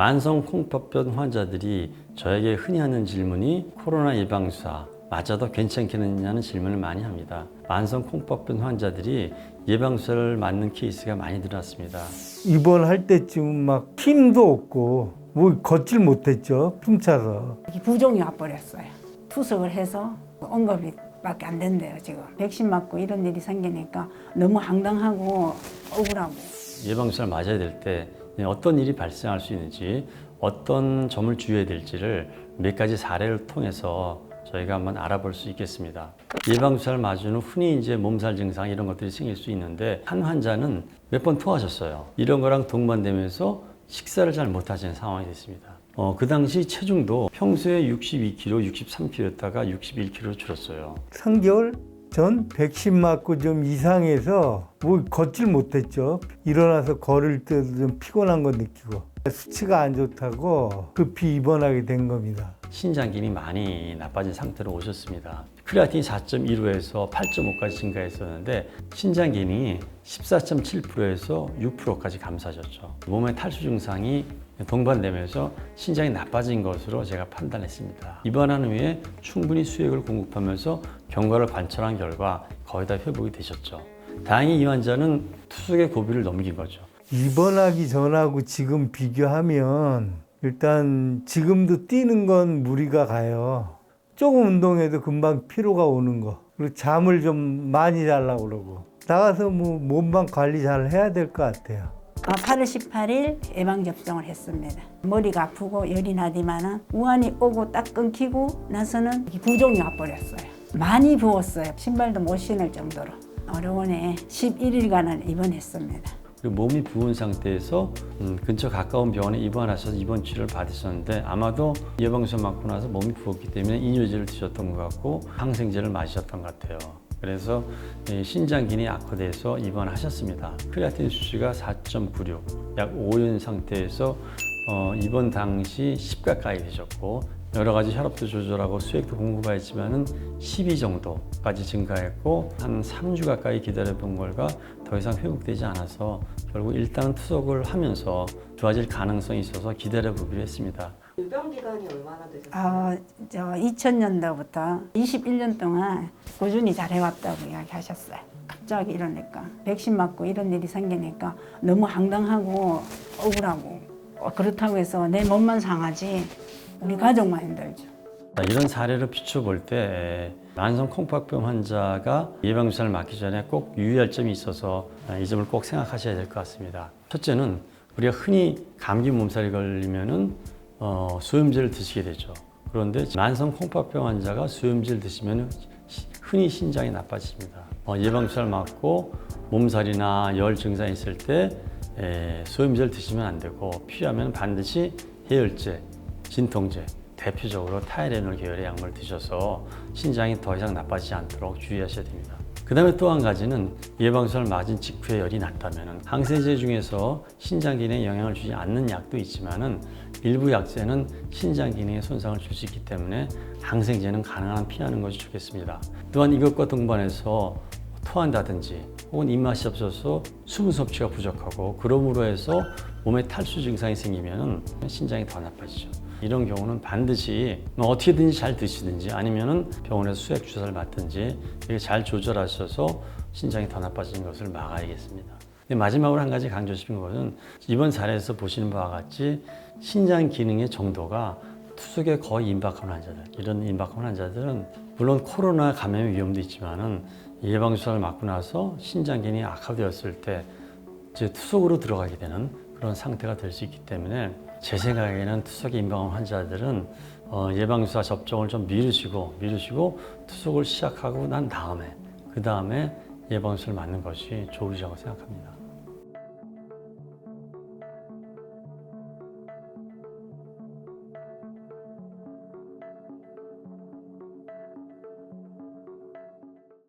만성 콩팥병 환자들이 저에게 흔히 하는 질문이 코로나 예방주사 맞아도 괜찮겠느냐는 질문을 많이 합니다. 만성 콩팥병 환자들이 예방주사를 맞는 케이스가 많이 늘어났습니다. 입원할 때쯤 막 힘도 없고 뭐 걷질 못했죠. 숨차서. 부종이 와버렸어요. 투석을 해서 응급이 밖에 안 된대요. 지금 백신 맞고 이런 일이 생기니까 너무 황당하고 억울하고. 예방주사를 맞아야 될 때 어떤 일이 발생할 수 있는지, 어떤 점을 주의해야 될지를 몇 가지 사례를 통해서 저희가 한번 알아볼 수 있겠습니다. 예방주사를 맞은 후 흔히 이제 몸살 증상 이런 것들이 생길 수 있는데, 한 환자는 몇 번 토하셨어요. 이런 거랑 동반되면서 식사를 잘 못하시는 상황이 됐습니다. 그 당시 체중도 평소에 62kg, 63kg였다가 61kg로 줄었어요. 3개월 전 백신 맞고 좀 이상해서 뭐 걷질 못했죠. 일어나서 걸을 때도 좀 피곤한 거 느끼고 수치가 안 좋다고 급히 입원하게 된 겁니다. 신장기능이 많이 나빠진 상태로 오셨습니다. 크레아틴이 4.15에서 8.5까지 증가했었는데 신장 기능이 14.7%에서 6%까지 감소하셨죠. 몸의 탈수 증상이 동반되면서 신장이 나빠진 것으로 제가 판단했습니다. 입원한 후에 충분히 수액을 공급하면서 경과를 관찰한 결과 거의 다 회복이 되셨죠. 다행히 이 환자는 투석의 고비를 넘긴 거죠. 입원하기 전하고 지금 비교하면 일단 지금도 뛰는 건 무리가 가요. 조금 운동해도 금방 피로가 오는 거. 그리고 잠을 좀 많이 자려고 그러고. 나가서 뭐 몸만 관리 잘 해야 될 것 같아요. 8월 18일 예방접종을 했습니다. 머리가 아프고 열이 나지만은 우환이 오고 딱 끊기고 나서는 부종이 와버렸어요. 많이 부었어요. 신발도 못 신을 정도로. 어려원에 11일간을 입원했습니다. 그리고 몸이 부은 상태에서 근처 가까운 병원에 입원하셔서 입원 치료를 받으셨는데, 아마도 예방주사 맞고 나서 몸이 부었기 때문에 이뇨제를 드셨던 것 같고 항생제를 마셨던 것 같아요. 그래서 신장 기능이 악화돼서 입원하셨습니다. 크레아틴 수치가 4.96, 약 5년 상태에서 입원 당시 10 가까이 되셨고, 여러 가지 혈압도 조절하고 수액도 공급하였지만은 12 정도까지 증가했고, 한 3주 가까이 기다려본 결과 더 이상 회복되지 않아서 결국 일단 투석을 하면서 좋아질 가능성이 있어서 기다려보기로 했습니다. 유병 기간이 얼마나 되셨어요? 2000년도부터 21년 동안 꾸준히 잘해왔다고 이야기하셨어요. 갑자기 이러니까 백신 맞고 이런 일이 생기니까 너무 황당하고 억울하고, 그렇다고 해서 내 몸만 상하지 우리 가족만 힘들죠. 이런 사례를 비춰볼 때 만성 콩팥병 환자가 예방주사를 맞기 전에 꼭 유의할 점이 있어서 이 점을 꼭 생각하셔야 될 것 같습니다. 첫째는 우리가 흔히 감기 몸살이 걸리면은 수염제를 드시게 되죠. 그런데 만성 콩팥병 환자가 수염제를 드시면 흔히 신장이 나빠집니다. 예방주사를 맞고 몸살이나 열 증상이 있을 때 수염제를 드시면 안 되고, 필요하면 반드시 해열제, 진통제, 대표적으로 타이레놀 계열의 약물을 드셔서 신장이 더 이상 나빠지지 않도록 주의하셔야 됩니다. 그 다음에 또 한 가지는 예방주사를 맞은 직후에 열이 났다면 항생제 중에서 신장 기능에 영향을 주지 않는 약도 있지만은 일부 약제는 신장 기능에 손상을 줄 수 있기 때문에 항생제는 가능한 한 피하는 것이 좋겠습니다. 또한 이것과 동반해서 토한다든지 혹은 입맛이 없어서 수분 섭취가 부족하고, 그러므로 해서 몸에 탈수 증상이 생기면 신장이 더 나빠지죠. 이런 경우는 반드시 어떻게든지 잘 드시든지 아니면은 병원에서 수액 주사를 맞든지 이렇게 잘 조절하셔서 신장이 더 나빠지는 것을 막아야겠습니다. 근데 마지막으로 한 가지 강조 싶은 것은, 이번 사례에서 보시는 바와 같이 신장 기능의 정도가 투석에 거의 임박한 환자들, 이런 임박한 환자들은 물론 코로나 감염 위험도 있지만은 예방주사를 맞고 나서 신장 기능이 악화되었을 때 이제 투석으로 들어가게 되는 그런 상태가 될 수 있기 때문에, 제 생각에는 투석에 임박한 환자들은 예방주사 접종을 좀 미루시고 투석을 시작하고 난 다음에 그 다음에 예방주사를 맞는 것이 좋으시다고 생각합니다.